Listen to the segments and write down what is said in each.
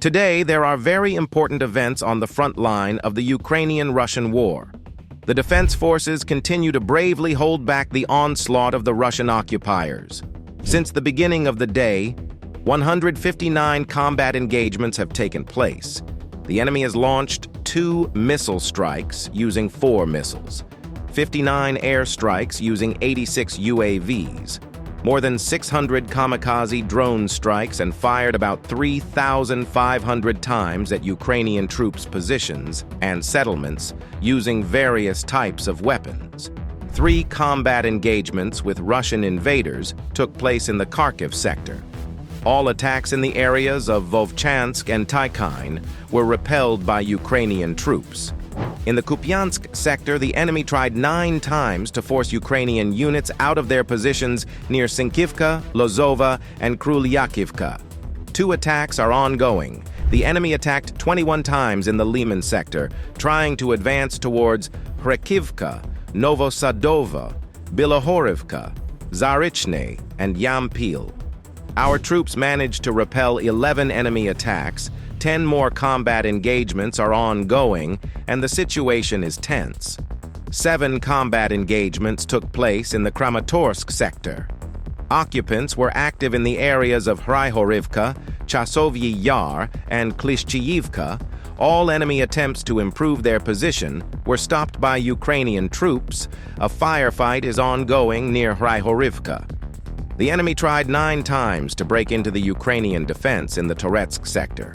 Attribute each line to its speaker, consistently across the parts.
Speaker 1: Today, there are very important events on the front line of the Ukrainian-Russian war. The defense forces continue to bravely hold back the onslaught of the Russian occupiers. Since the beginning of the day, 159 combat engagements have taken place. The enemy has launched 2 missile strikes using 4 missiles, 59 air strikes using 86 UAVs, more than 600 kamikaze drone strikes, and fired about 3,500 times at Ukrainian troops' positions and settlements using various types of weapons. 3 combat engagements with Russian invaders took place in the Kharkiv sector. All attacks in the areas of Vovchansk and Tykhyne were repelled by Ukrainian troops. In the Kupyansk sector, the enemy tried 9 times to force Ukrainian units out of their positions near Sinkivka, Lozova and Kruhlyakivka. 2 attacks are ongoing. The enemy attacked 21 times in the Liman sector, trying to advance towards Kurakhove, Novosadova, Bilohorivka, Zarichne, and Yampil. Our troops managed to repel 11 enemy attacks. 10 more combat engagements are ongoing, and the situation is tense. 7 combat engagements took place in the Kramatorsk sector. Occupants were active in the areas of Hrihorivka, Chasovyi Yar, and Klishchiyivka. All enemy attempts to improve their position were stopped by Ukrainian troops. A firefight is ongoing near Hrihorivka. The enemy tried 9 times to break into the Ukrainian defense in the Toretsk sector.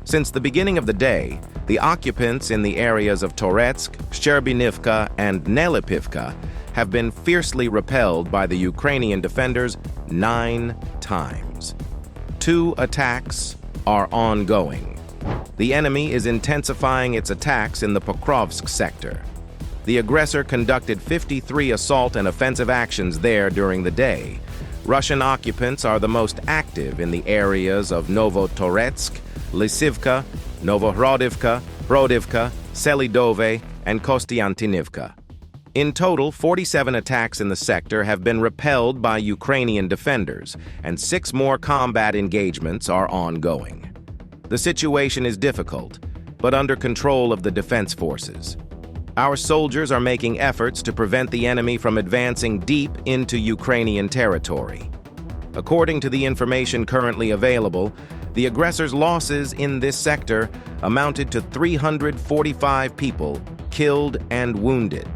Speaker 1: Since the beginning of the day, the occupants in the areas of Toretsk, Shcherbinivka, and Nelipivka have been fiercely repelled by the Ukrainian defenders 9 times. 2 attacks are ongoing. The enemy is intensifying its attacks in the Pokrovsk sector. The aggressor conducted 53 assault and offensive actions there during the day. Russian occupants are the most active in the areas of Novotoretsk, Lysivka, Novohrodivka, Brodivka, Selidove, and Kostiantinivka. In total, 47 attacks in the sector have been repelled by Ukrainian defenders, and 6 more combat engagements are ongoing. The situation is difficult, but under control of the defense forces. Our soldiers are making efforts to prevent the enemy from advancing deep into Ukrainian territory. According to the information currently available, the aggressors' losses in this sector amounted to 345 people killed and wounded.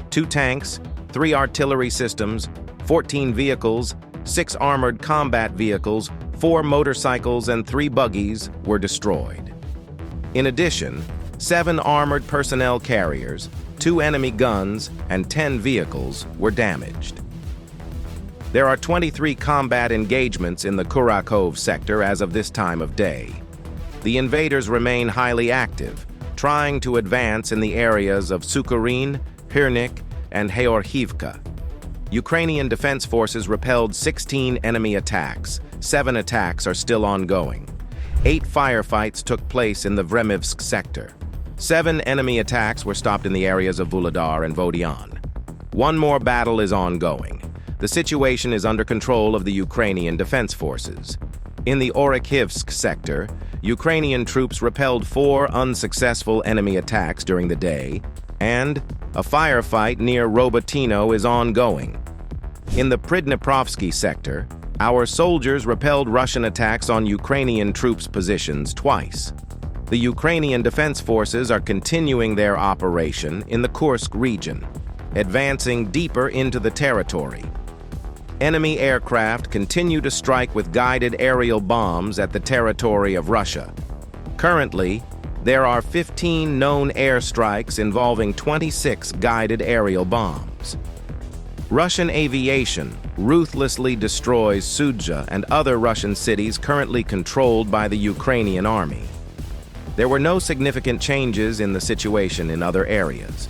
Speaker 1: 2 tanks, 3 artillery systems, 14 vehicles, 6 armored combat vehicles, 4 motorcycles, and 3 buggies were destroyed. In addition, 7 armored personnel carriers, 2 enemy guns, and 10 vehicles were damaged. There are 23 combat engagements in the Kurakhove sector as of this time of day. The invaders remain highly active, trying to advance in the areas of Sukharin, Hirnik, and Heorhivka. Ukrainian defense forces repelled 16 enemy attacks. 7 attacks are still ongoing. 8 firefights took place in the Vremivsk sector. 7 enemy attacks were stopped in the areas of Vuhledar and Vodian. 1 more battle is ongoing. The situation is under control of the Ukrainian defense forces. In the Orakhivsk sector, Ukrainian troops repelled 4 unsuccessful enemy attacks during the day, and a firefight near Robotyno is ongoing. In the Pridniprovsky sector, our soldiers repelled Russian attacks on Ukrainian troops' positions twice. The Ukrainian defense forces are continuing their operation in the Kursk region, advancing deeper into the territory. Enemy aircraft continue to strike with guided aerial bombs at the territory of Russia. Currently, there are 15 known airstrikes involving 26 guided aerial bombs. Russian aviation ruthlessly destroys Sudzha and other Russian cities currently controlled by the Ukrainian army. There were no significant changes in the situation in other areas.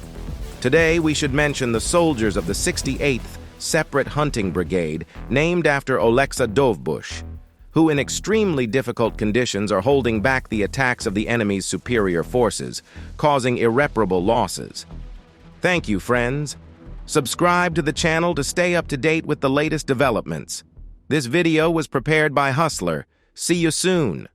Speaker 1: Today, we should mention the soldiers of the 68th Separate Hunting Brigade, named after Oleksandr Dovbush, who in extremely difficult conditions are holding back the attacks of the enemy's superior forces, causing irreparable losses. Thank you, friends. Subscribe to the channel to stay up to date with the latest developments. This video was prepared by Hustler. See you soon.